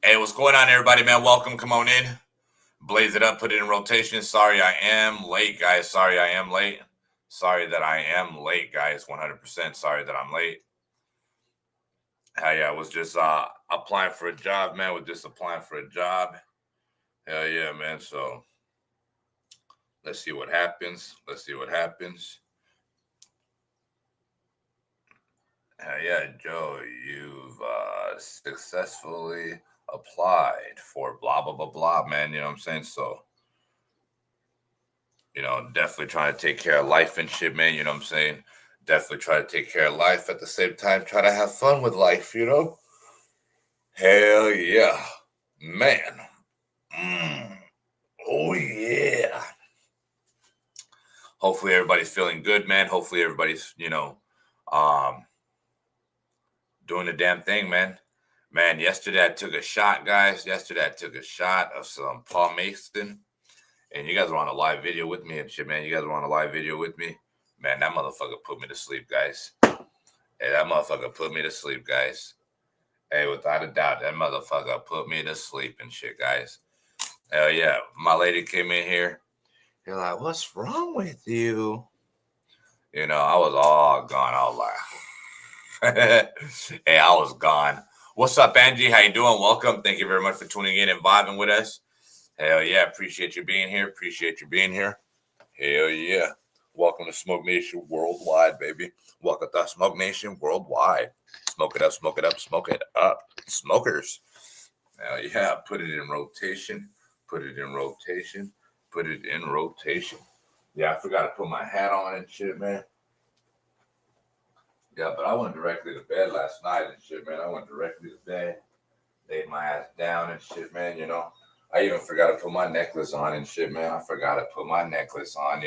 Hey, what's going on, everybody, man? Welcome. Come on in. Blaze it up. Put it in rotation. Sorry, I am late, guys. Sorry, I am late. Sorry that I am late, guys. 100% sorry that I'm late. Hell yeah, I was just applying for a job, man. Was just applying for a job. Hell yeah, man. So let's see what happens. Let's see what happens. Hell yeah, Joe, you've successfully applied for blah blah blah blah, man. You know what I'm saying? So definitely trying to take care of life and shit, man. You know what I'm saying? Definitely try to take care of life at the same time, try to have fun with life, you know? Hell yeah. Man. Mm. Oh yeah. Hopefully everybody's feeling good, man. Hopefully everybody's, um, doing the damn thing, man. Man, yesterday I took a shot, guys. Yesterday I took a shot of some Paul Mason. And you guys were on a live video with me and shit, man. You guys were on a live video with me. Man, that motherfucker put me to sleep, guys. Hey, that motherfucker put me to sleep, guys. Hey, without a doubt, that motherfucker put me to sleep and shit, guys. Hell yeah. My lady came in here. You're like, what's wrong with you? I was all gone. I was like, hey, I was gone. What's up, Angie? How you doing? Welcome. Thank you very much for tuning in and vibing with us. Hell yeah. Appreciate you being here. Appreciate you being here. Hell yeah. Welcome to Smoke Nation Worldwide, baby. Welcome to Smoke Nation Worldwide. Smoke it up, smoke it up, smoke it up. Smokers. Hell yeah. Put it in rotation. Put it in rotation. Put it in rotation. Yeah, I forgot to put my hat on and shit, man. Yeah, but I went directly to bed last night and shit, man. I went directly to bed. Laid my ass down and shit, man, I even forgot to put my necklace on and shit, man. I forgot to put my necklace on,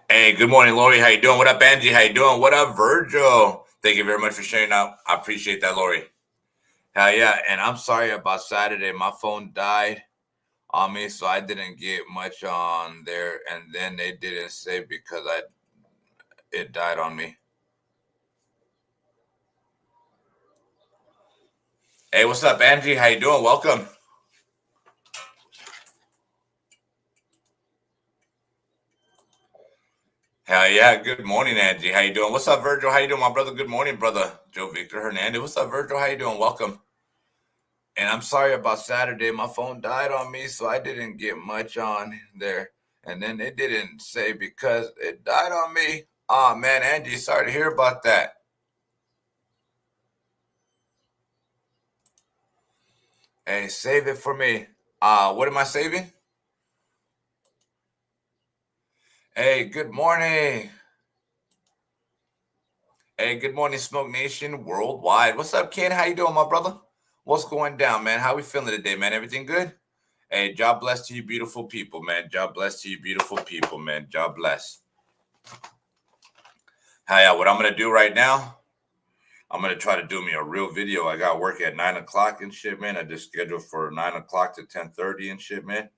Hey, good morning, Lori. How you doing? What up, Angie? How you doing? What up, Virgil? Thank you very much for sharing out. I appreciate that, Lori. Hell yeah. And I'm sorry about Saturday. My phone died on me, so I didn't get much on there. And then they didn't say because it died on me. Hey, what's up, Angie? How you doing? Welcome. Hell yeah. Good morning, Angie. How you doing? What's up, Virgil? How you doing, my brother? Good morning, brother. Joe Victor Hernandez. What's up, Virgil? How you doing? Welcome. And I'm sorry about Saturday. My phone died on me, so I didn't get much on there. And then they didn't say because it died on me. Oh man, Angie, sorry to hear about that. Hey, save it for me. What am I saving? Hey, good morning. Hey, good morning, Smoke Nation Worldwide. What's up, Ken? How you doing, my brother? What's going down, man? How we feeling today, man? Everything good? Hey, God bless to you, beautiful people, man. God bless to you, beautiful people, man. God bless. Hi, what I'm gonna do right now? I'm gonna try to do me a real video. I got work at 9 o'clock and shit, man. I just scheduled for 9 o'clock to 10:30 and shit, man.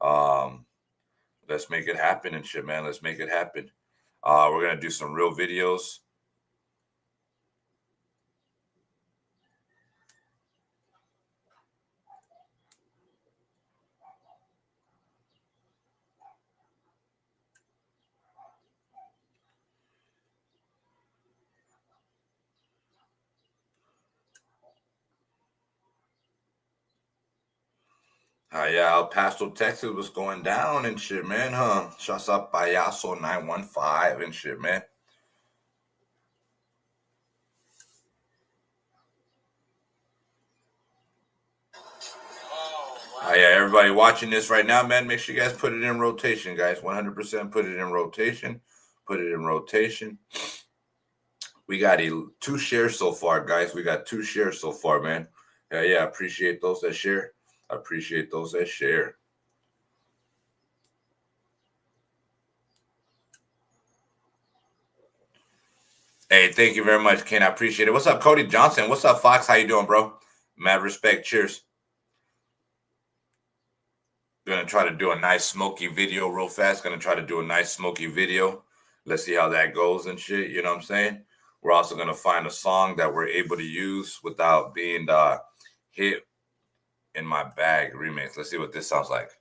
Um, let's make it happen and shit, man. Let's make it happen. We're gonna do some real videos. Yeah, El Paso, Texas was going down and shit, man. Huh? Shouts out Payaso 915 and shit, man. Yeah, everybody watching this right now, man, make sure you guys put it in rotation, guys. 100% put it in rotation. Put it in rotation. We got 2 shares so far, guys. We got 2 shares so far, man. Yeah, appreciate those that share. Appreciate those that share. Hey, thank you very much, Ken. I appreciate it. What's up, Cody Johnson? What's up, Fox? How you doing, bro? Mad respect. Cheers. Gonna try to do a nice smoky video real fast. Gonna try to do a nice smoky video. Let's see how that goes and shit. You know what I'm saying? We're also gonna find a song that we're able to use without being hit in my bag remix. Let's see what this sounds like.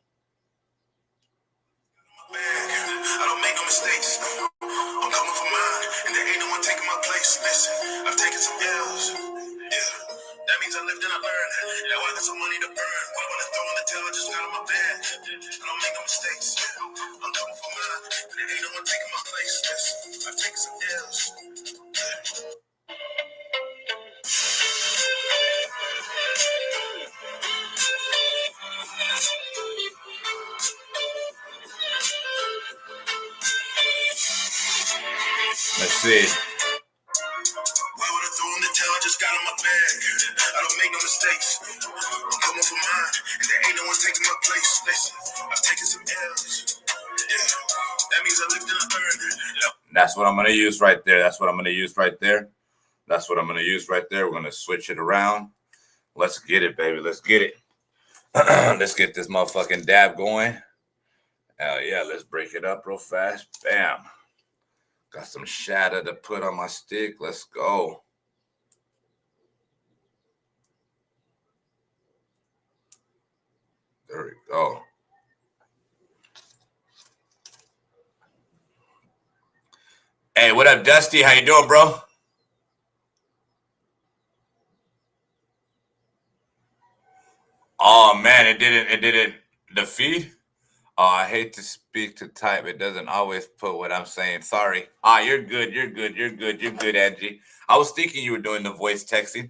I don't make no mistakes. I'm coming for mine, and there ain't no one taking my place. Listen, I've taken some L's. Yeah. That means I lived and I learned. Now I got some money to burn. Why would I throw in the towel? I just got on my bed. I don't make no mistakes. I'm coming for mine, and there ain't no one taking my place. Listen, I've taken some L's. Let's see. Why would I throw in the towel? I just got on my bed. I don't make no mistakes. I'm coming for mine, and there ain't no one taking my place. Listen, I've taken some L's. Yeah, that means I lived and I learned. That's what I'm gonna use right there. That's what I'm gonna use right there. That's what I'm gonna use right there. We're gonna switch it around. Let's get it, baby. Let's get it. Let's get this motherfucking dab going. Hell yeah, let's break it up real fast. Bam. Got some shatter to put on my stick. Let's go. There we go. Hey, what up, Dusty? How you doing, bro? Oh man, it didn't the feed? Oh, I hate to speak to type. It doesn't always put what I'm saying. Sorry. You're good. You're good. You're good. You're good, Angie. I was thinking you were doing the voice texting.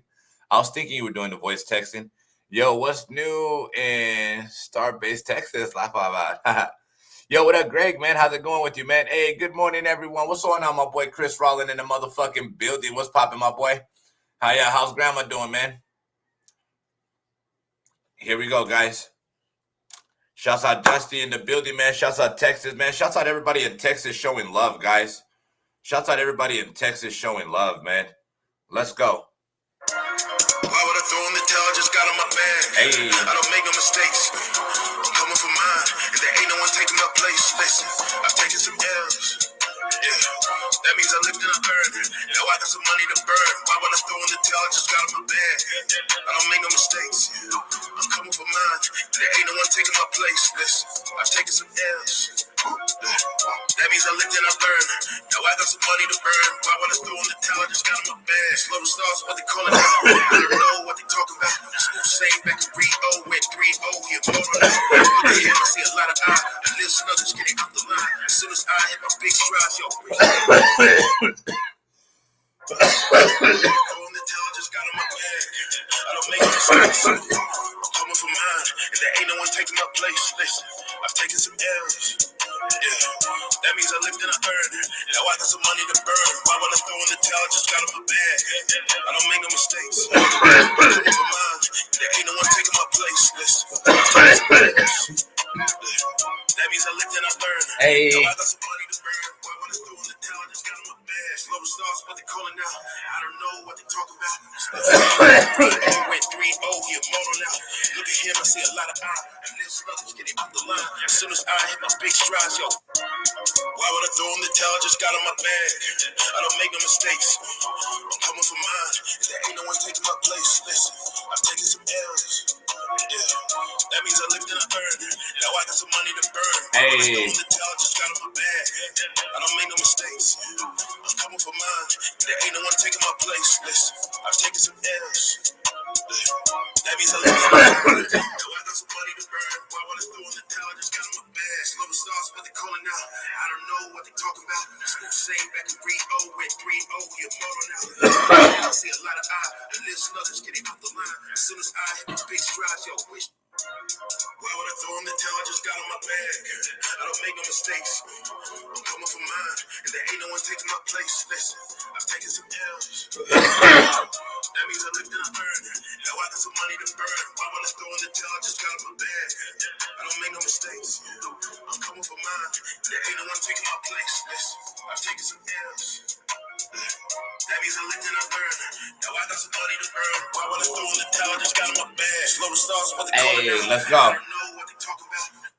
Yo, what's new in Starbase, Texas? Laugh out loud. Yo, what up, Greg, man? How's it going with you, man? Hey, good morning, everyone. What's going on, my boy Chris Rollin in the motherfucking building? What's popping, my boy? How's grandma doing, man? Here we go, guys. Shouts out Dusty in the building, man. Shouts out Texas, man. Shouts out everybody in Texas showing love, guys. Shouts out everybody in Texas showing love, man. Let's go. Why would I throw in the towel? I just got on my bag. Hey. I don't make no mistakes. I'm coming for mine, and there ain't no one taking my place. Listen, I've taken some L's. Yeah, that means I lived and I learned. Now I got some money to burn. Why would I throw in the towel? I just got on my bag. I don't make no mistakes. I'm coming for mine, and there ain't no one taking my place. Listen, I've taken some L's. That means I lived and I learned. Now I got some money to burn. Why would I throw in the towel? I just got on my bag. Slow the stars, what they call it now. I don't know what they talking about. School saying back in 3-0 with 3-0. You're total now. Look at him, I see a lot of eyes. And listen, others getting off the line. As soon as I hit my big strides, yo. Throwing the towel, just got on my bag. I don't make no sense. I'm coming for mine, and there ain't no one taking my place. Listen, I've taken some L's. Yeah, that means I lived and I earned. Now I got some money to burn. Why would I throw in the towel? Just got on my bag. I don't make no mistakes. I'm coming for mine, and there ain't no one taking my place. Listen, that means I lived and I learned. Hey. Now I got some money to burn. Why would I throw in the towel? Just got on my bag. Slow the stars, what they calling now. I don't know what they talking about. Went 3-0, he a motor now. Look at him, I see a lot of eyes. And this brother's getting off the line. As soon as I hit my big strides, yo. Why would I throw in the towel? Just got on my bag. I don't make no mistakes. I'm coming for mine, and there ain't no one taking my place. Listen, I've taken some L's. Yeah, that means I lived and I earned. Now I got some money to burn. Why would I throw in the towel? Just got on my bag. I don't make no mistakes. I'm coming for mine, and there ain't no one taking my place. Listen, I've taken some L's. That means I lived and I earned. Now I got some money to burn. Why would I throw in the towel? Just got on my bag. Slow the stars, what they calling now. I don't know what they talking about. School saying back in 3-0 with 3-0, he a motor now. I see a lot of eyes, and listen, others getting off the line. As soon as I hit these big strides, yo, wish. Why would I throw in the towel? I just got on my bag. I don't make no mistakes. I'm coming for mine, and there ain't no one taking my place. Listen, I've taken some L's. That means I lived and I earned. Now I got some money to burn. Why would I throw in the towel? I just got on my bag. I don't make no mistakes. I'm coming for mine, and there ain't no one taking my place. Listen, I've taken some L's. That means I lived and I learned. Now I got some money to burn. Why would I throw in the towel? I just got on my bag. Slow the stars, what they call it now. Let's go. I don't know what they talking about.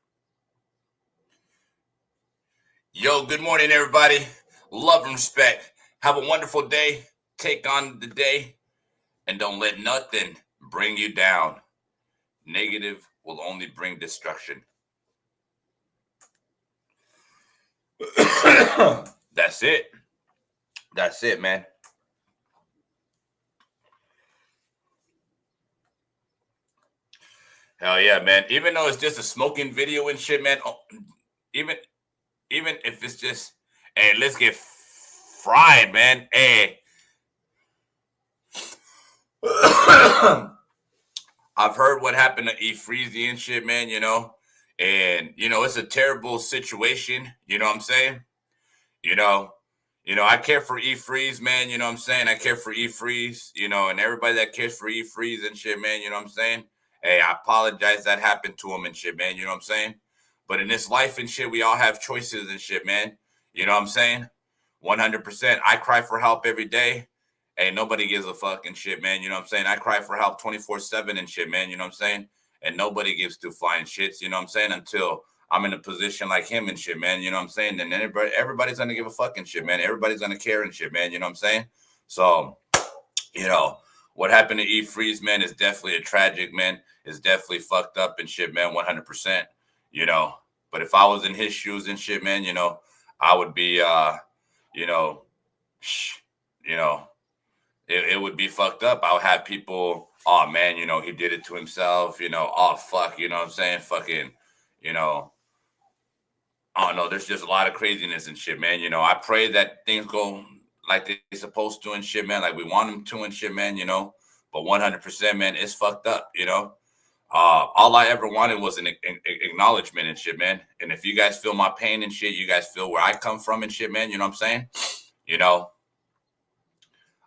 Yo, good morning, everybody. Love and respect. Have a wonderful day. Take on the day and don't let nothing bring you down. Negative will only bring destruction. That's it. That's it, man. Hell yeah, man. Even though it's just a smoking video and shit, man. Even even if it's just, hey, let's get fried, man. Hey. I've heard what happened to E Freezy and shit, man, and it's a terrible situation, you know what I'm saying? You know, I care for E Freeze, man, you know what I'm saying? I care for E Freeze, and everybody that cares for E Freeze and shit, man, you know what I'm saying? Hey, I apologize that happened to him and shit, man, you know what I'm saying? But in this life and shit, we all have choices and shit, man. You know what I'm saying? 100%. I cry for help every day. Hey, nobody gives a fuck and shit, man. You know what I'm saying? I cry for help 24/7 and shit, man. You know what I'm saying? And nobody gives two flying shits, you know what I'm saying? Until I'm in a position like him and shit, man. You know what I'm saying? And then everybody's gonna give a fucking shit, man. Everybody's gonna care and shit, man. You know what I'm saying? So, you know, what happened to E Freeze, man, is definitely a tragic, man. It's definitely fucked up and shit, man. 100%. You know, but if I was in his shoes and shit, man, I would be, you know, you know, it would be fucked up. I would have people, oh man, he did it to himself, oh fuck, you know what I'm saying? Fucking, you know, I don't know. There's just a lot of craziness and shit, man. I pray that things go like they're supposed to and shit, man. Like we want them to and shit, man, But 100%, man, it's fucked up. All I ever wanted was an acknowledgement and shit, man. And if you guys feel my pain and shit, you guys feel where I come from and shit, man. You know what I'm saying? You know,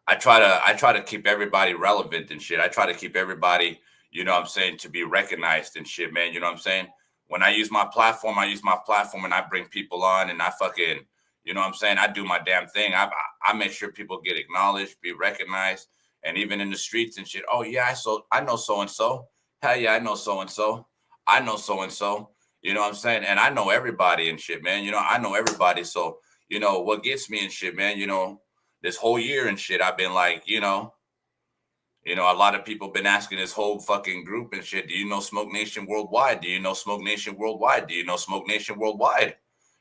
I try to keep everybody relevant and shit. I try to keep everybody, what I'm saying, to be recognized and shit, man. You know what I'm saying? When I use my platform and I bring people on and I fucking, what I'm saying, I do my damn thing. I make sure people get acknowledged, be recognized, and even in the streets and shit. Oh yeah, I know so and so. Hell yeah, I know so and so. I know so and so. You know what I'm saying? And I know everybody and shit, man. I know everybody. So, what gets me and shit, man, this whole year and shit, I've been like, a lot of people been asking this whole fucking group and shit, do you know Smoke Nation Worldwide? Do you know Smoke Nation Worldwide? Do you know Smoke Nation Worldwide?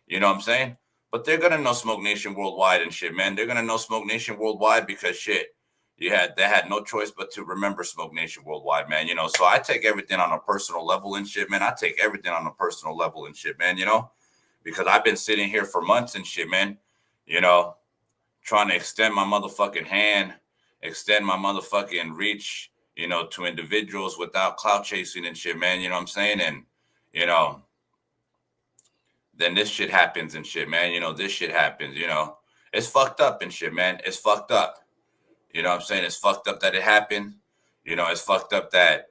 You know what I'm saying? But they're gonna know Smoke Nation Worldwide and shit, man. They're gonna know Smoke Nation Worldwide because shit, they had no choice but to remember Smoke Nation Worldwide, man. So I take everything on a personal level and shit, man. I take everything on a personal level and shit, man, because I've been sitting here for months and shit, man. You know, trying to extend my motherfucking hand, extend my motherfucking reach, to individuals without clout chasing and shit, man. You know what I'm saying? And, you know, then this shit happens and shit, man. This shit happens. It's fucked up and shit, man. It's fucked up. You know what I'm saying? It's fucked up that it happened. It's fucked up that,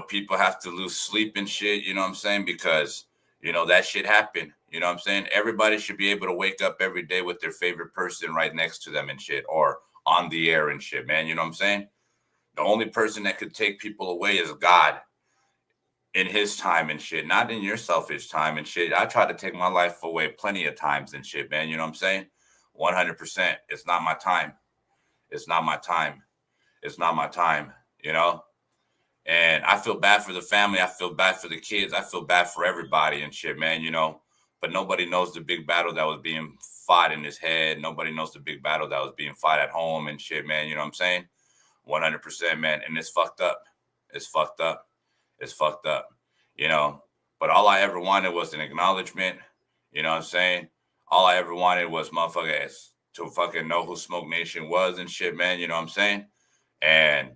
people have to lose sleep and shit, you know what I'm saying? Because, that shit happened. You know what I'm saying? Everybody should be able to wake up every day with their favorite person right next to them and shit, or on the air and shit, man. You know what I'm saying? The only person that could take people away is God in his time and shit, not in your selfish time and shit. I tried to take my life away plenty of times and shit, man. You know what I'm saying? 100%. It's not my time. It's not my time. It's not my time, you know? And I feel bad for the family. I feel bad for the kids. I feel bad for everybody and shit, man, But nobody knows the big battle that was being fought in his head. Nobody knows the big battle that was being fought at home and shit, man. You know what I'm saying? 100%, man. And it's fucked up. It's fucked up. It's fucked up, you know? But all I ever wanted was an acknowledgement. You know what I'm saying? All I ever wanted was motherfuckers to fucking know who Smoke Nation was and shit, man. You know what I'm saying? And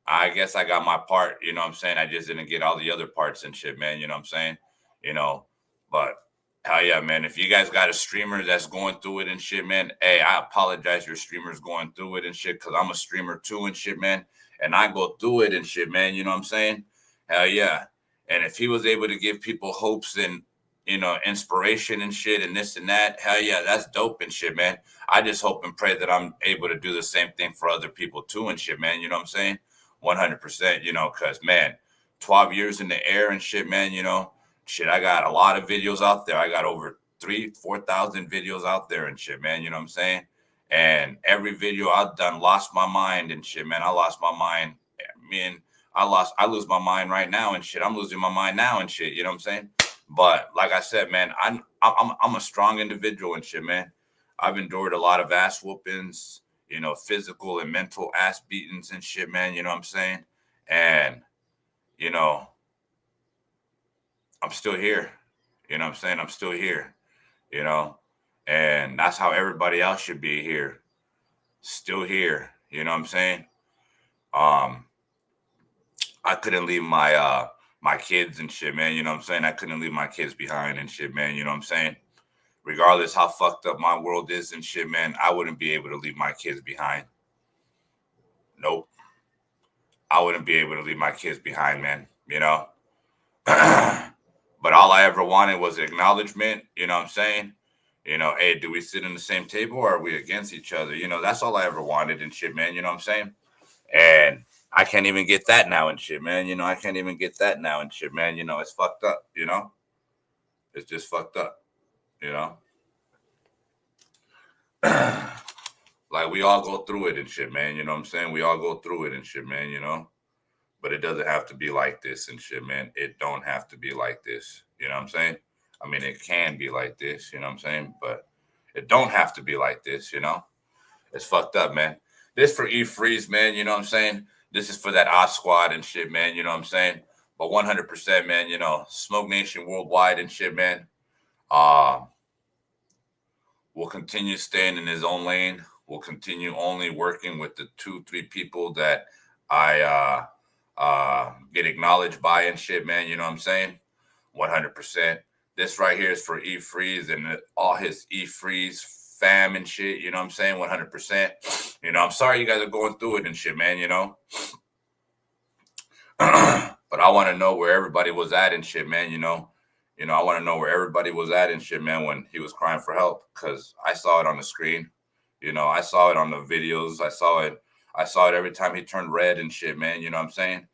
I guess I got my part, you know what I'm saying? I just didn't get all the other parts and shit, man. You know what I'm saying? You know, but hell yeah, man. If you guys got a streamer that's going through it and shit, man, hey, I apologize your streamer's going through it and shit, because I'm a streamer too and shit, man. And I go through it and shit, man. You know what I'm saying? Hell yeah. And if he was able to give people hopes and, inspiration and shit and this and that, hell yeah, that's dope and shit, man. I just hope and pray that I'm able to do the same thing for other people too and shit, man. You know what I'm saying? 100%, because man, 12 years in the air and shit, man, shit, I got a lot of videos out there. I got over 4,000 videos out there and shit, man. You know what I'm saying? And every video I've done lost my mind and shit, man. I lost my mind. I lose my mind right now and shit. I'm losing my mind now and shit. You know what I'm saying? But like I said, man, I'm a strong individual and shit, man. I've endured a lot of ass whoopings, you know, physical and mental ass beatings and shit, man. You know what I'm saying? And you know, I'm still here. You know what I'm saying? I'm still here, you know, and that's how everybody else should be here. Still here. You know what I'm saying? Um, I couldn't leave my kids and shit, man. You know what I'm saying? I couldn't leave my kids behind and shit, man. You know what I'm saying? Regardless how fucked up my world is and shit, man, I wouldn't be able to leave my kids behind. Nope. I wouldn't be able to leave my kids behind, man. You know? But all I ever wanted was acknowledgement. You know what I'm saying? You know, hey, do we sit in the same table or are we against each other? You know, that's all I ever wanted and shit, man. You know what I'm saying? And I can't even get that now and shit, man. You know, I can't even get that now and shit, man. You know, it's fucked up, you know? It's just fucked up, you know? Like we all go through it and shit, man. You know what I'm saying? We all go through it and shit, man, you know? But it doesn't have to be like this and shit, man. It don't have to be like this. You know what I'm saying? I mean, it can be like this, you know what I'm saying? But it don't have to be like this, you know? It's fucked up, man. This for E Freeze, man, you know what I'm saying? This is for that Oz squad and shit, man, you know what I'm saying? But 100%, man, you know, Smoke Nation worldwide and shit, man. Uh, will continue staying in his own lane. Will continue only working with the 2, 3 people that I get acknowledged by and shit, man. You know what I'm saying? 100%. This right here is for E Freeze and all his E Freeze fam and shit. You know what I'm saying? 100%. You know, I'm sorry you guys are going through it and shit, man. You know, but I want to know where everybody was at and shit, man. You know, I want to know where everybody was at and shit, man, when he was crying for help because I saw it on the screen. You know, I saw it on the videos. I saw it. I saw it every time he turned red and shit, man. You know what I'm saying?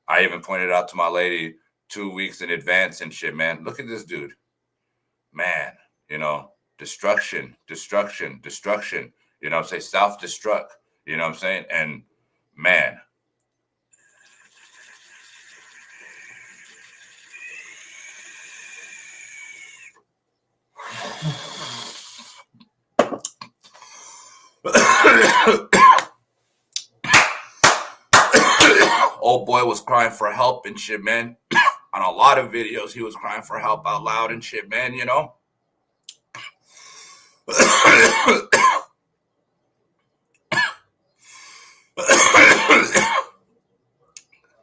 I even pointed out to my lady 2 weeks in advance and shit, man. Look at this dude, man. You know, destruction, destruction, destruction. You know what I'm saying? Self destruct. You know what I'm saying? And man, old boy was crying for help and shit, man. On a lot of videos, he was crying for help out loud and shit, man. You know.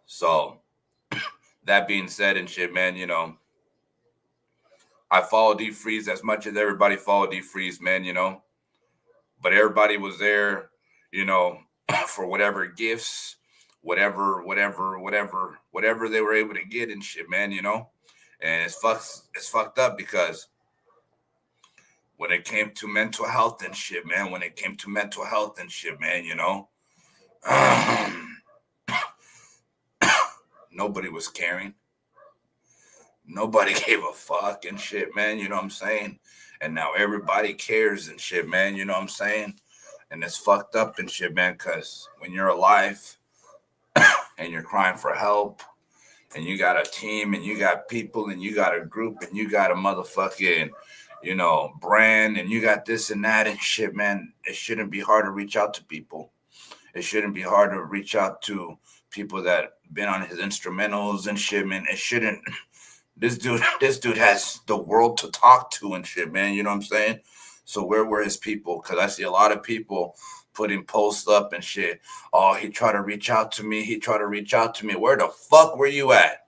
So that being said and shit, man, you know, I followed D Freeze as much as everybody followed D Freeze, man, you know, but everybody was there, you know, for whatever gifts, whatever they were able to get and shit, man, you know, and it's fucked up because when it came to mental health and shit, man, when it came to mental health and shit, man, you know, nobody was caring. Nobody gave a fuck and shit, man. You know what I'm saying? And now everybody cares and shit, man. You know what I'm saying? And it's fucked up and shit, man. Because when you're alive and you're crying for help and you got a team and you got people and you got a group and you got a motherfucking, you know, brand and you got this and that and shit, man, it shouldn't be hard to reach out to people. It shouldn't be hard to reach out to people that been on his instrumentals and shit, man. It shouldn't. This dude has the world to talk to and shit, man. You know what I'm saying? So where were his people? Because I see a lot of people putting posts up and shit. Oh, he tried to reach out to me. He tried to reach out to me. Where the fuck were you at?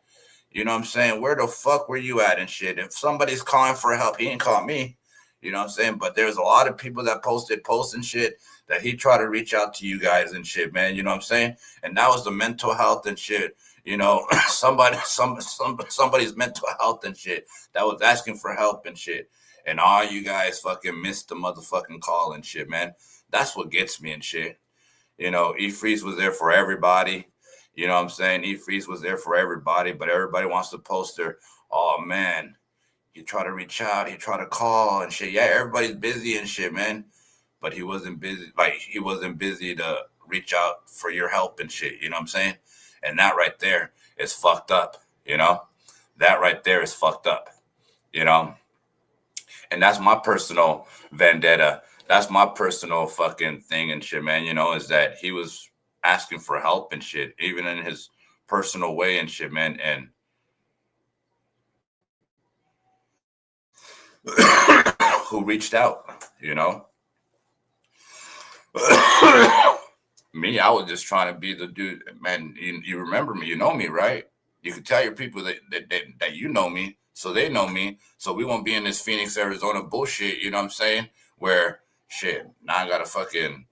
You know what I'm saying? Where the fuck were you at and shit? If somebody's calling for help, he ain't call me. You know what I'm saying? But there's a lot of people that posted posts and shit that he tried to reach out to you guys and shit, man. You know what I'm saying? And that was the mental health and shit. You know, somebody's mental health and shit that was asking for help and shit. And all you guys fucking missed the motherfucking call and shit, man. That's what gets me and shit. You know, E Freeze was there for everybody. You know what I'm saying? E Freeze was there for everybody, but everybody wants to post their, oh man, he tried to reach out, he tried to call and shit. Yeah, everybody's busy and shit, man. But he wasn't busy. Like he wasn't busy to reach out for your help and shit. You know what I'm saying? And that right there is fucked up. You know, that right there is fucked up. You know, and that's my personal vendetta. That's my personal fucking thing and shit, man. You know, is that he was asking for help and shit, even in his personal way and shit, man. And who reached out, you know? Me, I was just trying to be the dude, man. You remember me, you know me, right? You can tell your people that you know me, so they know me. So we won't be in this Phoenix, Arizona bullshit, you know what I'm saying? Where shit, now I gotta fucking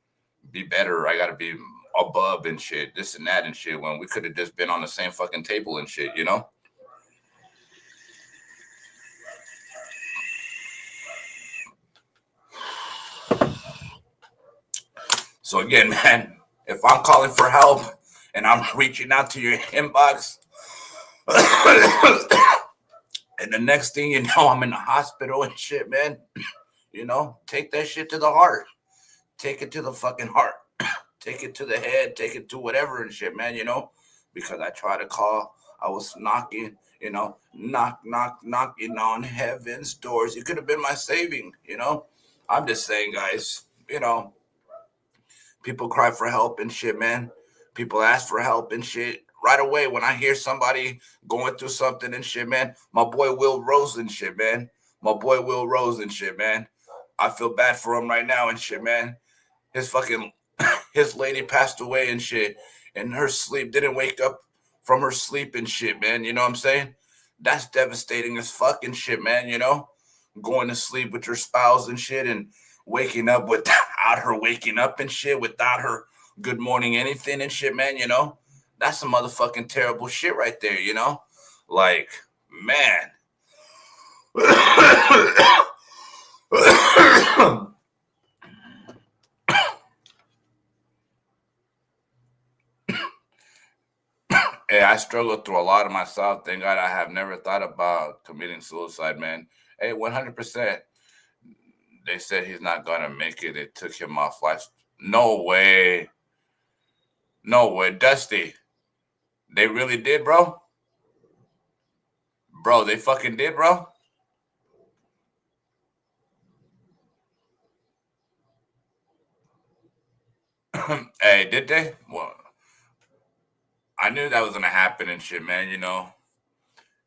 be better. I gotta be above and shit, this and that and shit. When we could have just been on the same fucking table and shit, you know? So again, man, if I'm calling for help and I'm reaching out to your inbox, and the next thing you know, I'm in the hospital and shit, man. You know, take that shit to the heart. Take it to the fucking heart. Take it to the head. Take it to whatever and shit, man. You know, because I tried to call. I was knocking, you know, knocking on heaven's doors. You could have been my saving, you know. I'm just saying, guys, you know, people cry for help and shit, man. People ask for help and shit. Right away, when I hear somebody going through something and shit, man, my boy Will Rose and shit, man. My boy Will Rose and shit, man. I feel bad for him right now and shit, man. His fucking his lady passed away and shit. And her sleep didn't wake up from her sleep and shit, man. You know what I'm saying? That's devastating as fucking shit, man, you know? Going to sleep with your spouse and shit and waking up without her waking up and shit, without her good morning anything and shit, man, you know? That's some motherfucking terrible shit right there, you know? Like, man. Hey, I struggled through a lot of myself. Thank God I have never thought about committing suicide, man. Hey, 100%. They said he's not going to make it. It took him off life. No way. No way. Dusty. They really did, bro? Bro, they fucking did, bro? Hey, did they? Well, I knew that was going to happen and shit, man, you know?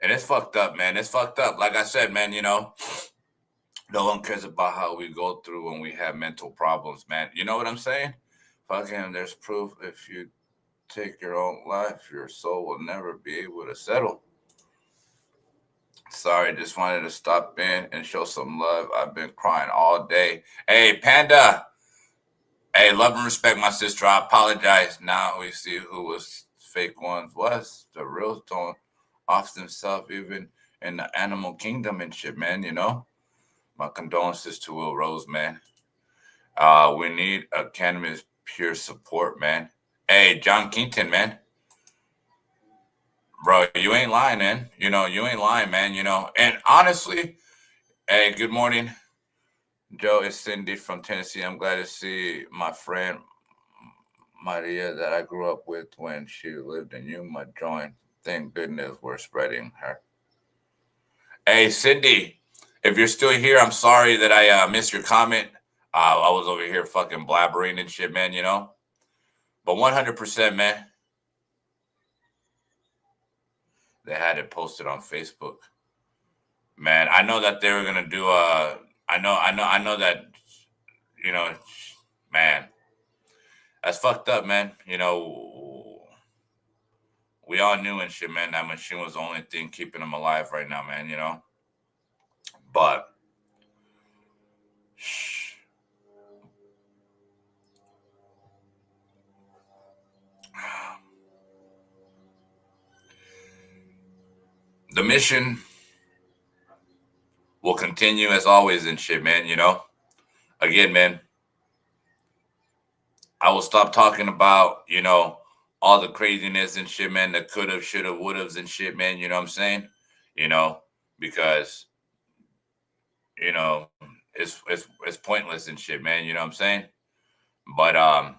And it's fucked up, man. It's fucked up. Like I said, man, you know, no one cares about how we go through when we have mental problems, man. You know what I'm saying? Fucking, there's proof if you take your own life, your soul will never be able to settle. Sorry, just wanted to stop in and show some love. I've been crying all day. Hey, Panda. Hey, love and respect, my sister. I apologize. Now we see who was fake ones was. The real tone off himself, even in the animal kingdom and shit, man, you know? My condolences to Will Rose, man. We need a cannabis pure support, man. Hey, John Kington, man. Bro, you ain't lying, man. You know, you ain't lying, man, you know. And honestly, hey, good morning. Joe, it's Cindy from Tennessee. I'm glad to see my friend Maria that I grew up with when she lived in Yuma join. Thank goodness we're spreading her. Hey, Cindy, if you're still here, I'm sorry that I missed your comment. I was over here fucking blabbering and shit, man, you know. But 100%, man, they had it posted on Facebook. Man, I know that they were gonna do a. I know that. You know, man, that's fucked up, man. You know, we all knew and shit, man. That machine was the only thing keeping him alive right now, man. You know, but the mission will continue as always and shit, man. You know, again, man, I will stop talking about, you know, all the craziness and shit, man, that could have, should have, would have, and shit, man. You know what I'm saying? You know, because you know, it's pointless and shit, man. You know what I'm saying? But I'm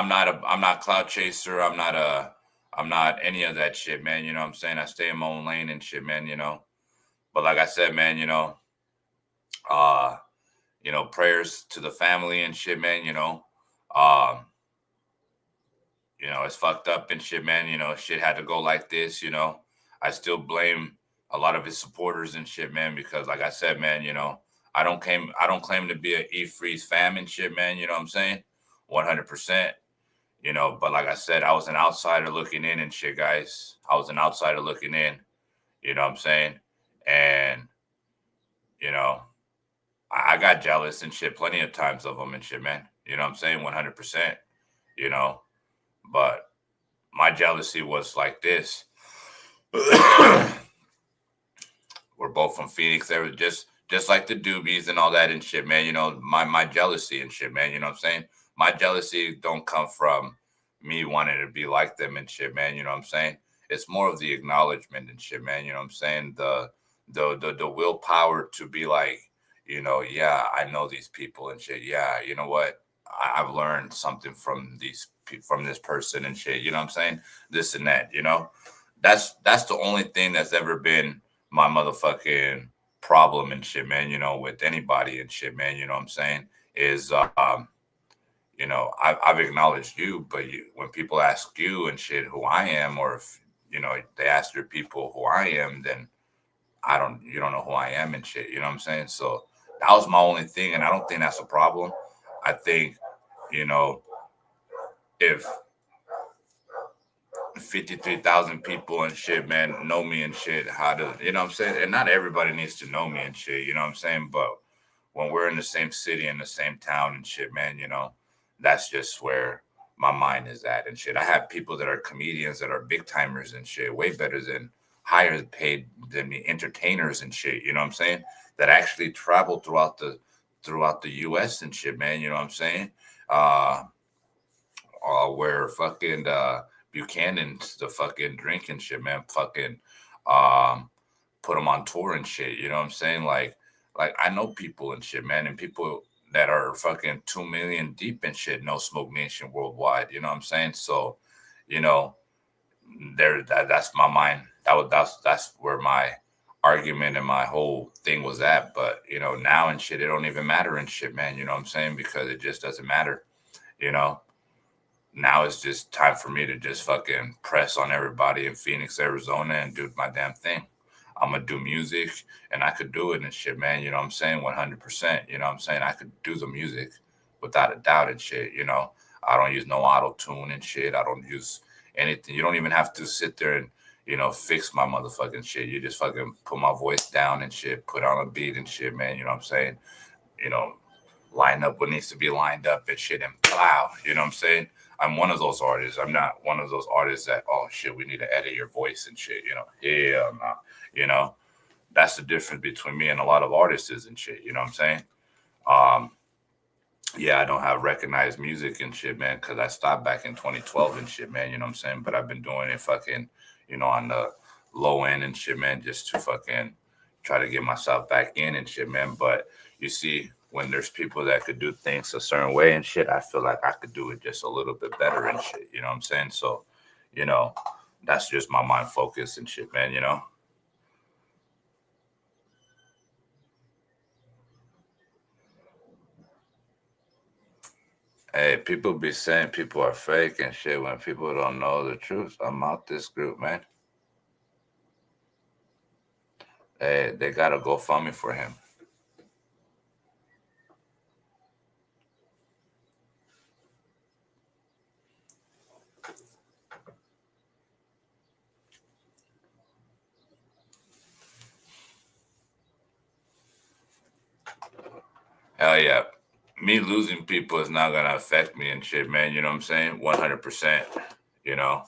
not cloud chaser. I'm not any of that shit, man. You know what I'm saying? I stay in my own lane and shit, man, you know. But like I said, man, uh, prayers to the family and shit, man, Um, it's fucked up and shit, man. Shit had to go like this. I still blame a lot of his supporters and shit, man, because like I said, man, I don't claim to be a E Freeze fam and shit, man. You know what I'm saying? 100%. But like I said, I was an outsider looking in and shit, guys. I was an outsider looking in, you know what I'm saying? And, you know, I got jealous and shit plenty of times of them and shit, man. You know what I'm saying? 100%, you know, but my jealousy was like this. We're both from Phoenix. They were just like the Doobies and all that and shit, man. My jealousy and shit, man. You know what I'm saying? My jealousy don't come from me wanting to be like them and shit, man. You know what I'm saying? It's more of the acknowledgement and shit, man. You know what I'm saying? The willpower to be like, yeah, I know these people and shit. Yeah, you know what? I've learned something from from this person and shit. You know what I'm saying? This and that. That's the only thing that's ever been my motherfucking problem and shit, man, with anybody and shit, man, you know what I'm saying? Is I've acknowledged you, but when people ask you and shit who I am, or if they ask your people who I am, then you don't know who I am and shit, you know what I'm saying? So that was my only thing, and I don't think that's a problem. I think, you know, if 53,000 people and shit, man, know me and shit, how to, you know what I'm saying? And not everybody needs to know me and shit, you know what I'm saying? But when we're in the same city, in the same town and shit, man, that's just where my mind is at and shit. I have people that are comedians that are big timers and shit, way better than higher paid than me, entertainers and shit, you know what I'm saying? That actually travel throughout the US and shit, man, you know what I'm saying? Uh where fucking Buchanan's the fucking drinking shit, man. Fucking um put them on tour and shit. You know what I'm saying? Like I know people and shit, man, and people that are fucking 2 million deep and shit know Smoke Nation worldwide. You know what I'm saying? So, you know, that's my mind. That's where my argument and my whole thing was at. But now and shit, it don't even matter and shit, man. You know what I'm saying? Because it just doesn't matter. You know, now it's just time for me to just fucking press on everybody in Phoenix, Arizona, and do my damn thing. I'm gonna do music, and I could do it and shit, man. You know what I'm saying? 100%. You know what I'm saying? I could do the music without a doubt and shit. I don't use no auto tune and shit. I don't use anything. You don't even have to sit there and fix my motherfucking shit. You just fucking put my voice down and shit, put on a beat and shit, man. You know what I'm saying? You know, line up what needs to be lined up and shit and plow. You know what I'm saying? I'm one of those artists. I'm not one of those artists that, oh shit, we need to edit your voice and shit. Hell no. You know, that's the difference between me and a lot of artists and shit. You know what I'm saying? Um, yeah, I don't have recognized music and shit, man, because I stopped back in 2012 and shit, man. You know what I'm saying? But I've been doing it fucking, on the low end and shit, man, just to fucking try to get myself back in and shit, man. But you see, when there's people that could do things a certain way and shit, I feel like I could do it just a little bit better and shit. You know what I'm saying? So, you know, that's just my mind focus and shit, man. Hey, people be saying people are fake and shit when people don't know the truth. I'm out this group, man. Hey, they gotta go fund me for him. Hell yeah. Me losing people is not gonna affect me and shit, man. You know what I'm saying? 100%. You know,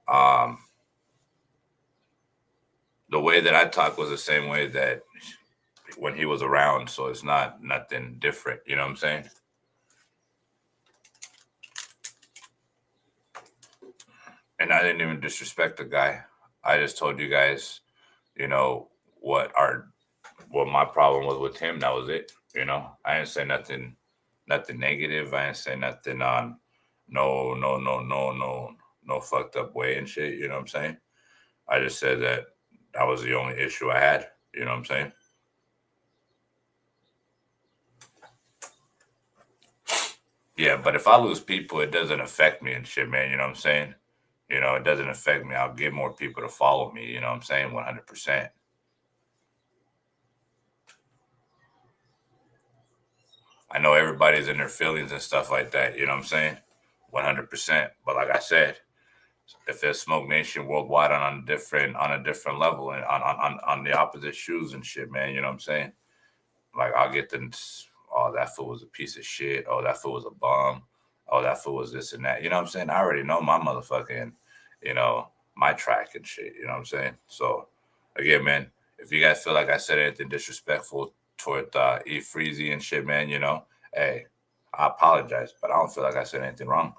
um, the way that I talk was the same way that when he was around, so it's not nothing different. You know what I'm saying? And I didn't even disrespect the guy. I just told you guys, you know, what my problem was with him. That was it. I didn't say nothing negative. I didn't say nothing on no fucked up way and shit. You know what I'm saying? I just said that was the only issue I had. You know what I'm saying? Yeah, but if I lose people, it doesn't affect me and shit, man. You know what I'm saying? It doesn't affect me. I'll get more people to follow me. You know what I'm saying? 100%. I know everybody's in their feelings and stuff like that. You know what I'm saying? 100%. But like I said, if there's Smoke Nation worldwide on a different level and on the opposite shoes and shit, man. You know what I'm saying? Like I'll get them. Oh, that fool was a piece of shit. Oh, that fool was a bum. Oh, that fool was this and that. You know what I'm saying? I already know my motherfucking, my track and shit. You know what I'm saying? So, again, man, if you guys feel like I said anything disrespectful toward E Freezy and shit, man, hey, I apologize, but I don't feel like I said anything wrong.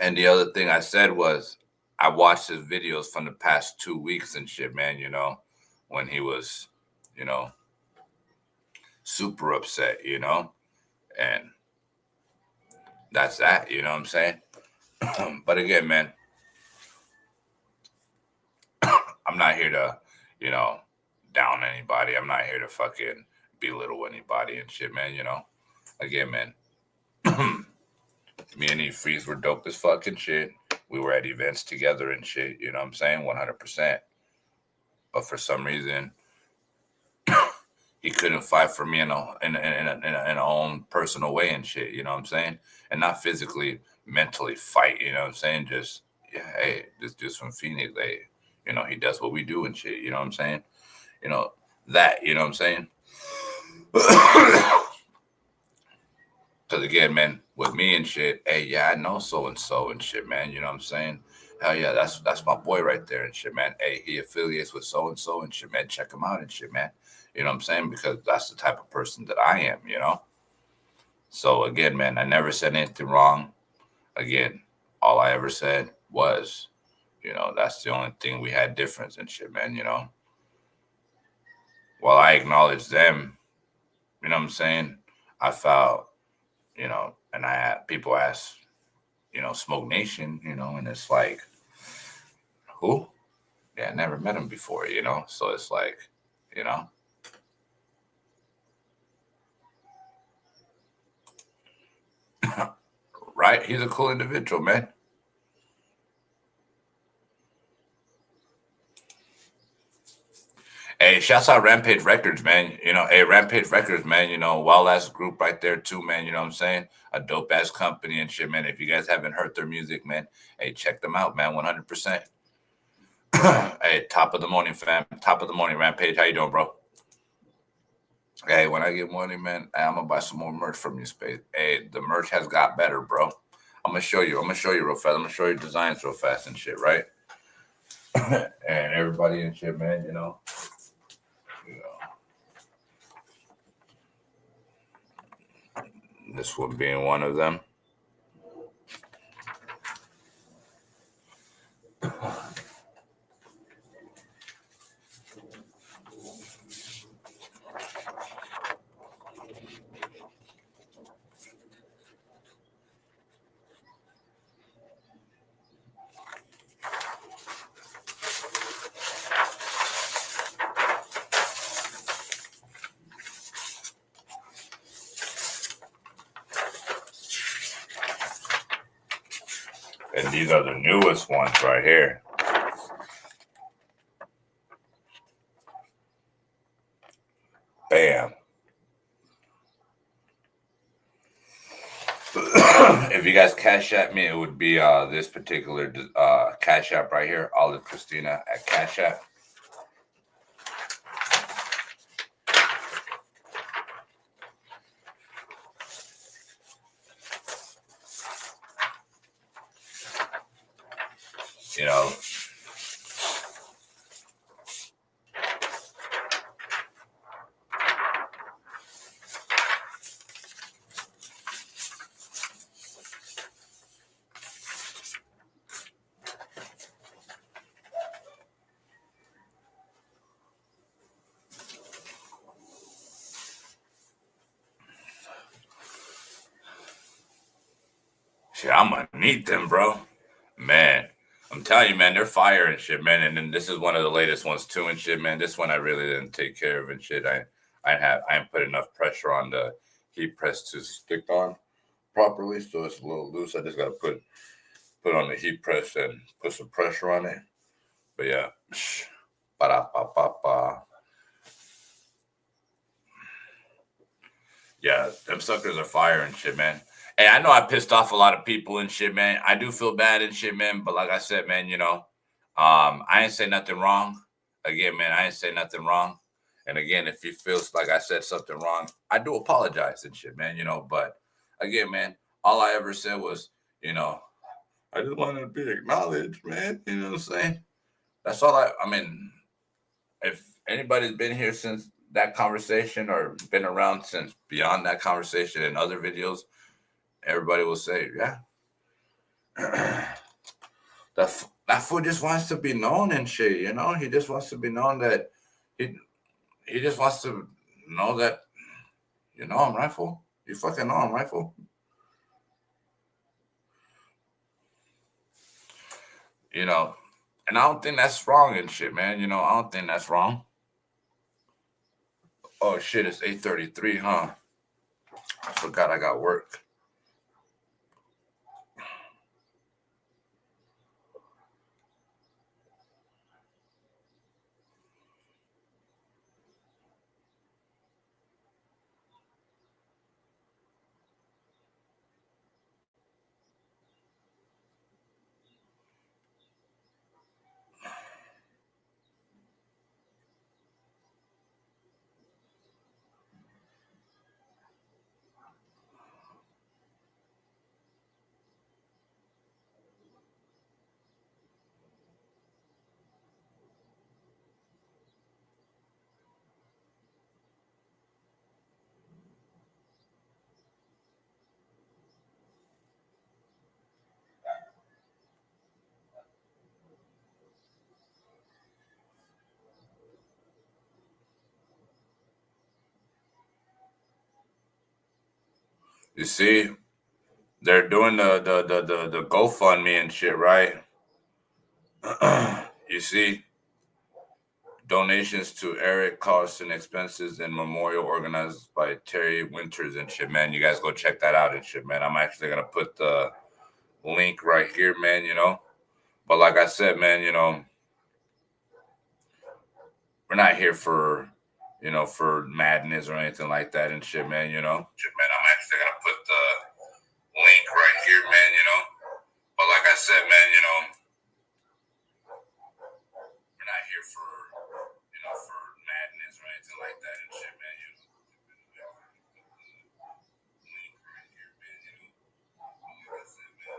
And the other thing I said was, I watched his videos from the past 2 weeks and shit, man, when he was, you know, super upset, and that's that, you know what I'm saying? But again, man, I'm not here to, down anybody. I'm not here to fucking belittle anybody and shit, man, Again, man, me and E-Freeze were dope as fucking shit. We were at events together and shit, you know what I'm saying? 100%. But for some reason, he couldn't fight for me in a own personal way and shit, you know what I'm saying? And not physically, mentally fight, you know what I'm saying? Just, yeah, hey, this dude's from Phoenix, hey, he does what we do and shit, you know what I'm saying? You know, that, you know what I'm saying? Because again, man, with me and shit, hey, yeah, I know so and so and shit, man. You know what I'm saying? Hell yeah, that's my boy right there and shit, man. Hey, he affiliates with so and so and shit, man. Check him out and shit, man. You know what I'm saying? Because that's the type of person that I am, So again, man, I never said anything wrong. Again, all I ever said was, that's the only thing we had difference and shit, man. While I acknowledge them, you know what I'm saying? I felt, and I had people ask, Smoke Nation, and it's like, who? Yeah, I never met him before, So it's like, you know. Right? He's a cool individual, man. Hey, shouts out Rampage Records, man. Hey, Rampage Records, man, wild ass group right there too, man. You know what I'm saying? A dope ass company and shit, man. If you guys haven't heard their music, man, hey, check them out, man. 100%. Hey, top of the morning, fam. Top of the morning, Rampage. How you doing, bro? Hey, when I get money, man, I'm gonna buy some more merch from you, Space. Hey, the merch has got better, bro. I'm gonna show you real fast. I'm gonna show you designs real fast and shit, right? And everybody and shit, man, this one being one of them. And these are the newest ones right here. Bam. If you guys cash at me, it would be this particular cash app right here, Olive Christina at Cash App. Shit, I'm gonna need them, bro. Man, I'm telling you, man, they're fire and shit, man. And then this is one of the latest ones too and shit, man. This one I really didn't take care of and shit. I didn't put enough pressure on the heat press to stick on properly, so it's a little loose. I just gotta put on the heat press and put some pressure on it. But yeah, ba-da-ba-ba-ba. Yeah, them suckers are fire and shit, man. Hey, I know I pissed off a lot of people and shit, man. I do feel bad and shit, man. But like I said, man, I ain't say nothing wrong. Again, man, I ain't say nothing wrong. And again, if you feels like I said something wrong, I do apologize and shit, man. But again, man, all I ever said was, you know, I just wanted to be acknowledged, man. You know what I'm saying? That's all I mean, if anybody's been here since that conversation or been around since beyond that conversation in other videos, everybody will say, yeah, that fool just wants to be known and shit. He just wants to be known that he he just wants to know that I'm rifle. You fucking know I'm rifle. You know, and I don't think that's wrong and shit, man. I don't think that's wrong. Oh shit, it's 8:33, huh? I forgot I got work. You see, they're doing the GoFundMe and shit, right? You see, donations to Eric costs and expenses and memorial organized by Terry Winters and shit, man. You guys go check that out and shit, man. I'm actually gonna put the link right here, man. But like I said, man, we're not here for madness or anything like that and shit, man. Shit, man. I'm actually gonna put the link right here, man. But like I said, man, we're not here for madness or anything like that and shit, man. Link right here, man. Like I said, man.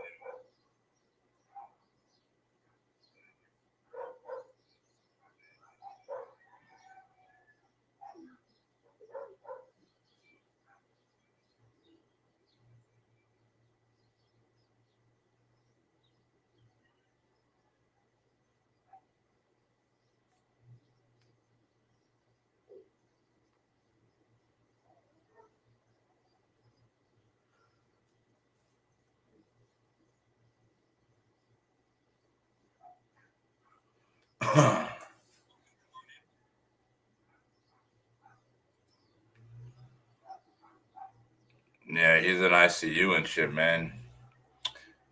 Yeah, he's in ICU and shit, man.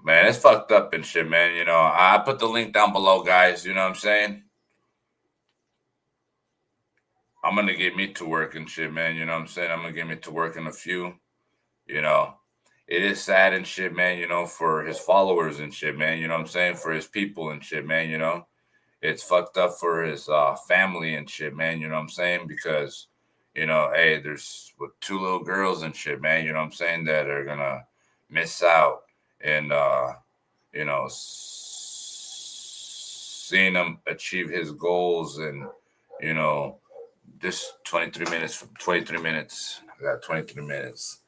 Man, it's fucked up and shit, man. I put the link down below, guys. You know what I'm saying? I'm gonna get me to work and shit, man. You know what I'm saying? I'm gonna get me to work in a few. You know, it is sad and shit, man. For his followers and shit, man. You know what I'm saying? For his people and shit, man. It's fucked up for his family and shit, man. You know what I'm saying? Because hey, there's two little girls and shit, man. You know what I'm saying? That are gonna miss out and seeing him achieve his goals and you know this 23 minutes. I got 23 minutes.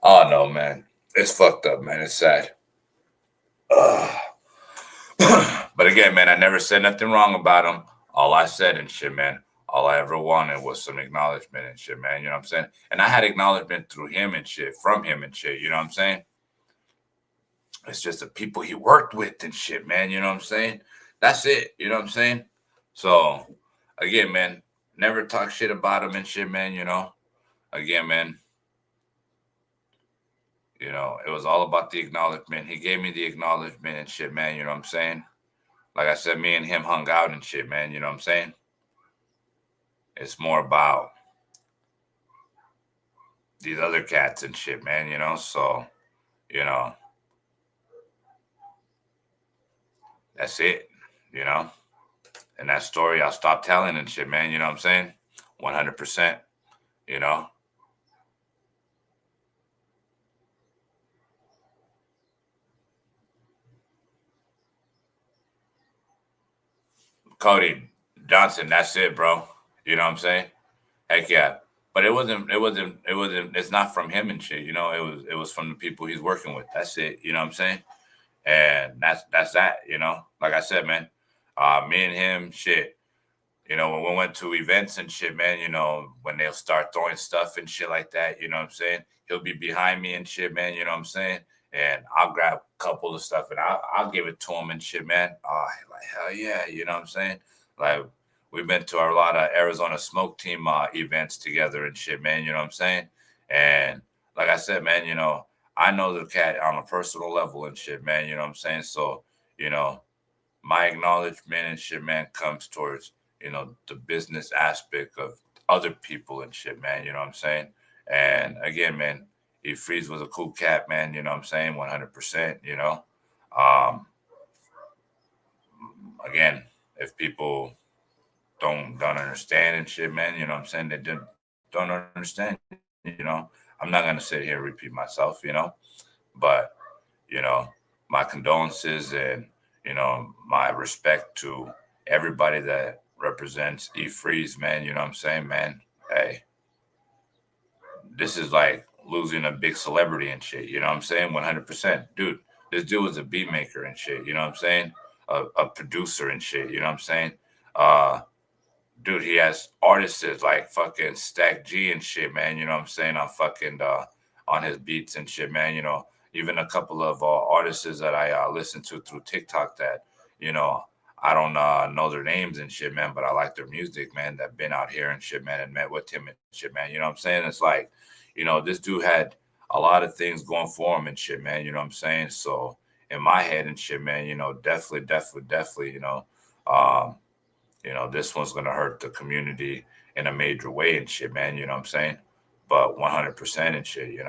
Oh no, man. It's fucked up, man. It's sad. Ugh. But again, man, I never said nothing wrong about him. All I said and shit, man. All I ever wanted was some acknowledgement and shit, man. You know what I'm saying? And I had acknowledgement through him and shit, from him and shit. You know what I'm saying? It's just the people he worked with and shit, man. You know what I'm saying? That's it. You know what I'm saying? So again, man, never talk shit about him and shit, man. Again, man, it was all about the acknowledgement. He gave me the acknowledgement and shit, man. You know what I'm saying? Like I said, me and him hung out and shit, man. You know what I'm saying? It's more about these other cats and shit, man. So, you know, that's it, you know? And that story I'll stop telling and shit, man. You know what I'm saying? 100%, you know? Cody Johnson, that's it, bro. You know what I'm saying? Heck yeah. But it's not from him and shit, it was from the people he's working with. That's it, you know what I'm saying? And that's that, Like I said, man, me and him, shit, when we went to events and shit, man, when they'll start throwing stuff and shit like that, you know what I'm saying? He'll be behind me and shit, man, you know what I'm saying? And I'll grab a couple of stuff and I'll give it to him and shit, man. Oh, like, hell yeah, you know what I'm saying? Like, we've been to a lot of Arizona Smoke Team events together and shit, man, you know what I'm saying? And like I said, man, I know the cat on a personal level and shit, man, you know what I'm saying? So, you know, my acknowledgement and shit, man, comes towards the business aspect of other people and shit, man. You know what I'm saying? And again, man, E Freeze was a cool cat, man. You know what I'm saying? 100%. Um, again, if people don't understand and shit, man, you know what I'm saying? They don't understand. You know, I'm not gonna sit here and repeat myself. But you know, my condolences and my respect to everybody that represents E Freeze, man. You know what I'm saying, man? Hey, this is like losing a big celebrity and shit. You know what I'm saying? 100%. Dude, this dude was a beat maker and shit. You know what I'm saying? A producer and shit. You know what I'm saying? Uh, dude, he has artists like fucking Stack G and shit, man. You know what I'm saying? On his beats and shit, man. Even a couple of artists that I listen to through TikTok that, you know, I don't know their names and shit, man, but I like their music, man, that been out here and shit, man, and met with him and shit, man. You know what I'm saying? It's like, this dude had a lot of things going for him and shit, man. You know what I'm saying? So in my head and shit, man, definitely, um, this one's gonna hurt the community in a major way and shit, man. You know what I'm saying? But 100% and shit,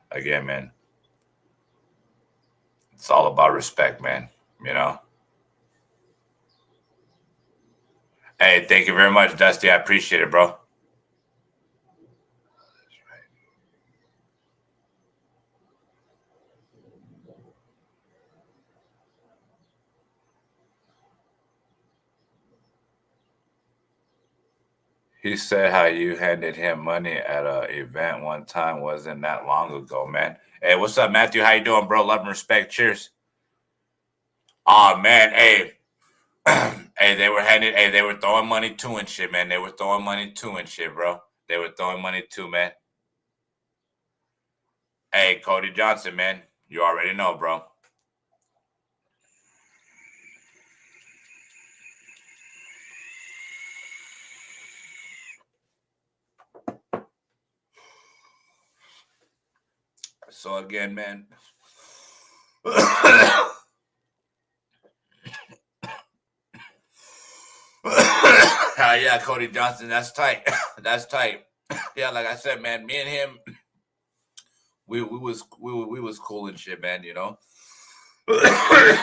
Again, man, it's all about respect, man. You know. Hey, thank you very much, Dusty. I appreciate it, bro. He said how you handed him money at a event one time wasn't that long ago, man. Hey, what's up, Matthew? How you doing, bro? Love and respect. Cheers. Oh man, hey, hey, they were throwing money too and shit, man. They were throwing money too and shit, bro. They were throwing money too, man. Hey, Cody Johnson, man. You already know, bro. So again, man. Yeah, Cody Johnson, that's tight. That's tight. Yeah, like I said, man, me and him, we was cool and shit, man. You know, the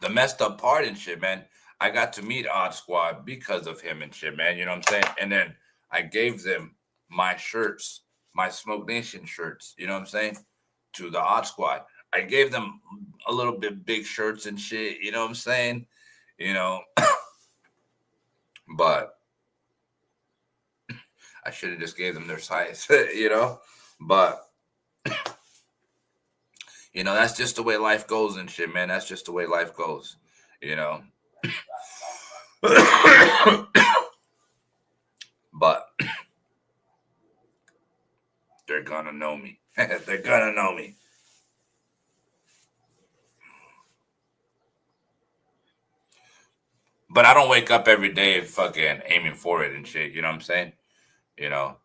messed up part and shit, man. I got to meet Odd Squad because of him and shit, man. You know what I'm saying? And then I gave them my shirts, my Smoke Nation shirts. You know what I'm saying? To the Odd Squad. I gave them a little bit big shirts and shit. You know what I'm saying? You know, but I should have just gave them their size. But that's just the way life goes and shit, man. That's just the way life goes. You know. but they're gonna know me. They're gonna know me. But I don't wake up every day fucking aiming for it and shit. You know what I'm saying? You know,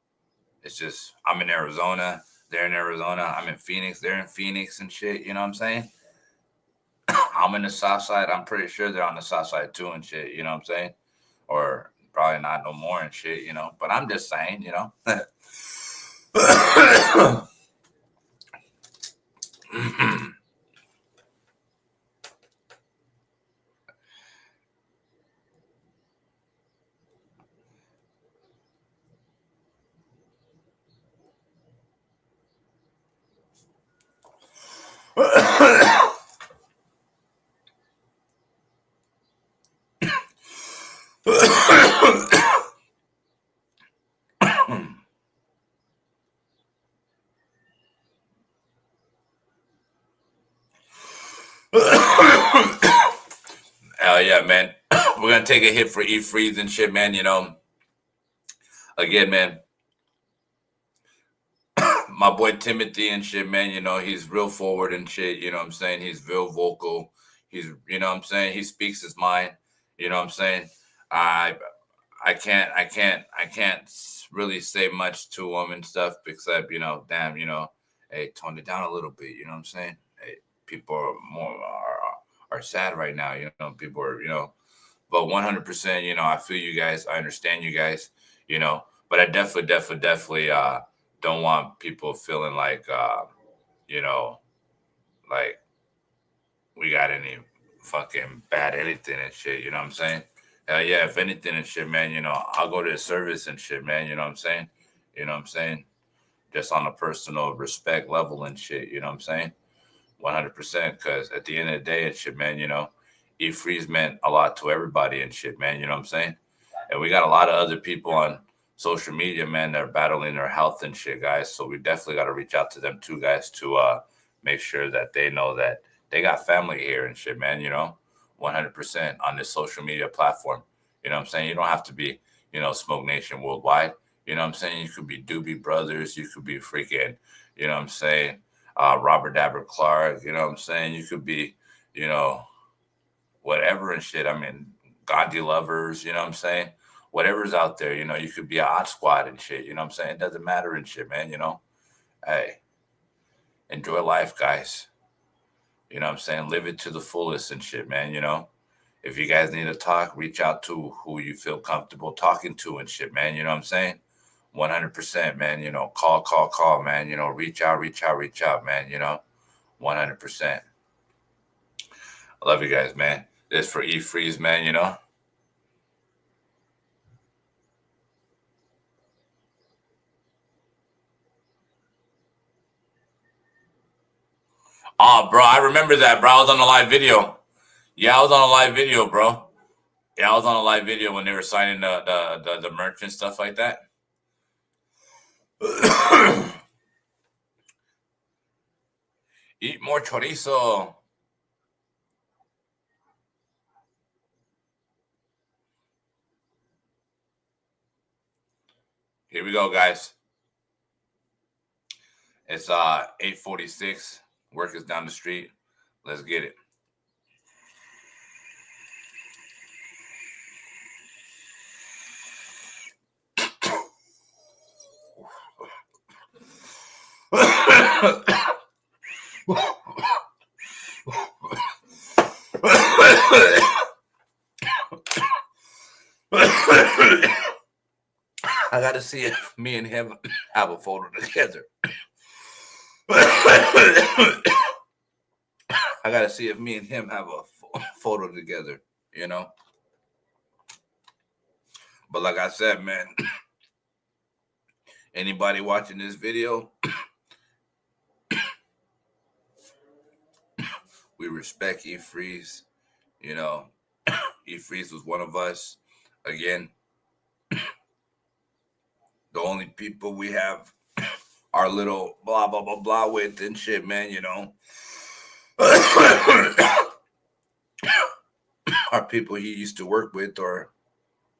it's just I'm in Arizona. They're in Arizona. I'm in Phoenix. They're in Phoenix and shit. You know what I'm saying? I'm in the South Side. I'm pretty sure they're on the South Side too and shit. You know what I'm saying? Or probably not no more and shit. You know. But I'm just saying. You know. Hell yeah, man. We're gonna take a hit for E Freeze and shit, man. You know, again, man. My boy Timothy and shit, man. You know, he's real forward and shit. You know what I'm saying? He's real vocal. He's, you know what I'm saying? He speaks his mind. You know what I'm saying? I I can't really say much to him and stuff except, you know, damn, you know, hey, tone it down a little bit. You know what I'm saying? Hey, people are sad right now. You know, people are, you know, but 100%, you know, I feel you guys. I understand you guys. You know, but I definitely don't want people feeling like you know, like we got any fucking bad anything and shit. You know what I'm saying? Hell yeah, if anything and shit, man, you know, I'll go to the service and shit, man. You know what I'm saying? You know what I'm saying? Just on a personal respect level and shit. You know what I'm saying? 100%. Because at the end of the day and shit, man, you know, E Freeze meant a lot to everybody and shit, man. You know what I'm saying? And we got a lot of other people on social media, man, that are battling their health and shit, guys. So we definitely got to reach out to them too, guys, to make sure that they know that they got family here and shit, man. You know, 100% on this social media platform. You know what I'm saying? You don't have to be, you know, Smoke Nation Worldwide. You know what I'm saying? You could be Doobie Brothers. You could be freaking, you know what I'm saying? Robert Dabber Clark. You know what I'm saying? You could be, you know, whatever and shit. I mean, Gandhi lovers, you know what I'm saying? Whatever's out there, you know, you could be a hot squad and shit, you know what I'm saying? It doesn't matter and shit, man, you know? Hey, enjoy life, guys. You know what I'm saying? Live it to the fullest and shit, man, you know? If you guys need to talk, reach out to who you feel comfortable talking to and shit, man, you know what I'm saying? 100%, man, you know, call, man, you know, reach out, man, you know? 100%. I love you guys, man. This for E Freeze, man, you know? Oh, bro, I remember that, bro. I was on a live video. Yeah, I was on a live video, bro. Yeah, I was on a live video when they were signing the merch and stuff like that. Eat more chorizo. Here we go, guys. It's 8:46. Work is down the street. Let's get it. I gotta see if me and him have a photo together. I gotta see if me and him have a photo together, you know. But like I said, man, anybody watching this video, we respect E Freeze. You know, E Freeze was one of us. Again, the only people we have our little blah blah blah blah with and shit, man. You know, are people he used to work with or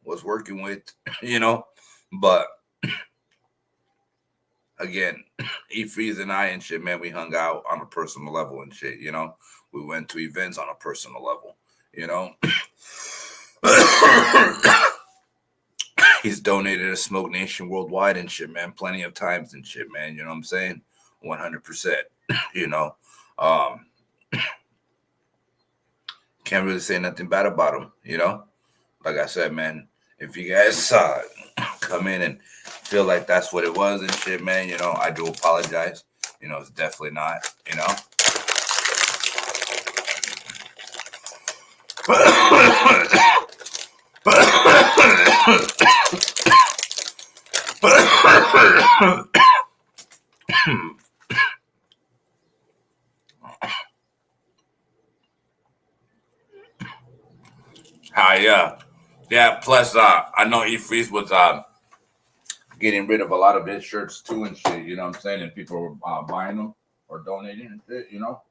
was working with. You know, But again, E-Freeze and I and shit, man, we hung out on a personal level and shit, you know. We went to events on a personal level, you know. He's donated to Smoke Nation worldwide and shit, man, plenty of times and shit, man. You know what I'm saying? 100%. You know, can't really say nothing bad about him. You know, like I said, man, if you guys come in and feel like that's what it was and shit, man, you know, I do apologize. You know, it's definitely not. You know. Yeah. Plus, I know E-Freeze was getting rid of a lot of his shirts too and shit. You know what I'm saying? And people were buying them or donating and shit. You know.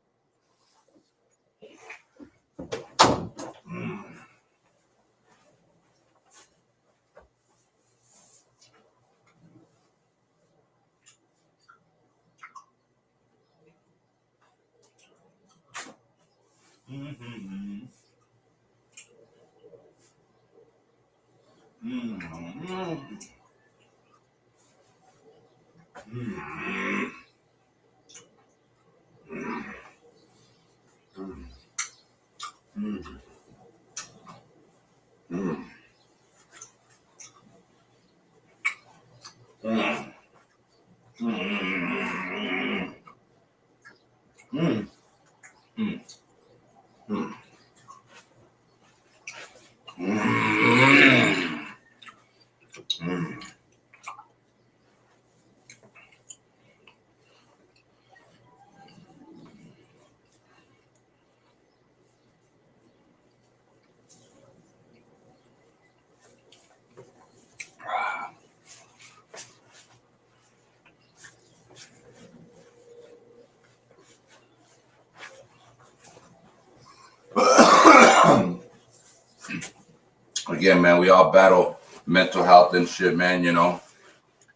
Again, man, we all battle mental health and shit, man, you know.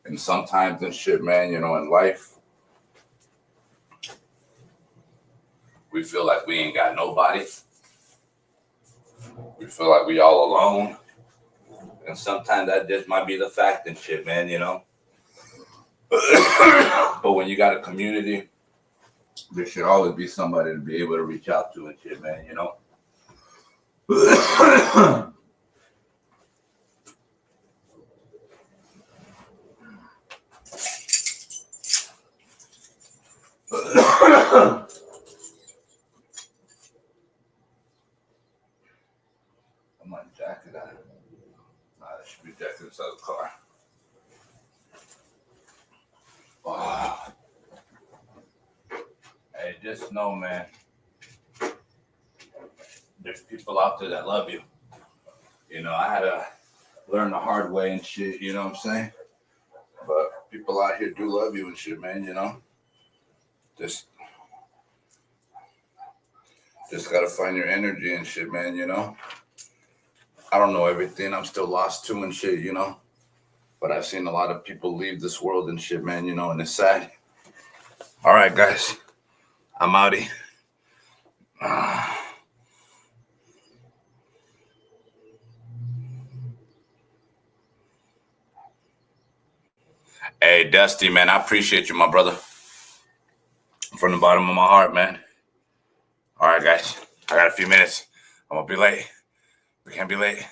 And sometimes and shit, man, you know, in life, we feel like we ain't got nobody. We feel like we all alone. And sometimes that just might be the fact and shit, man, you know. But when you got a community, there should always be somebody to be able to reach out to and shit, man, you know. I'm not jacking that. Nah, that should be jacked inside the car. Oh. Hey, just know, man, there's people out there that love you. You know, I had to learn the hard way and shit, you know what I'm saying? But people out here do love you and shit, man, you know? Just gotta find your energy and shit, man, you know? I don't know everything. I'm still lost too and shit, you know? But I've seen a lot of people leave this world and shit, man, you know, and it's sad. All right, guys. I'm outie. Hey, Dusty, man, I appreciate you, my brother. From the bottom of my heart, man. All right, guys. I got a few minutes. I'm going to be late. We can't be late.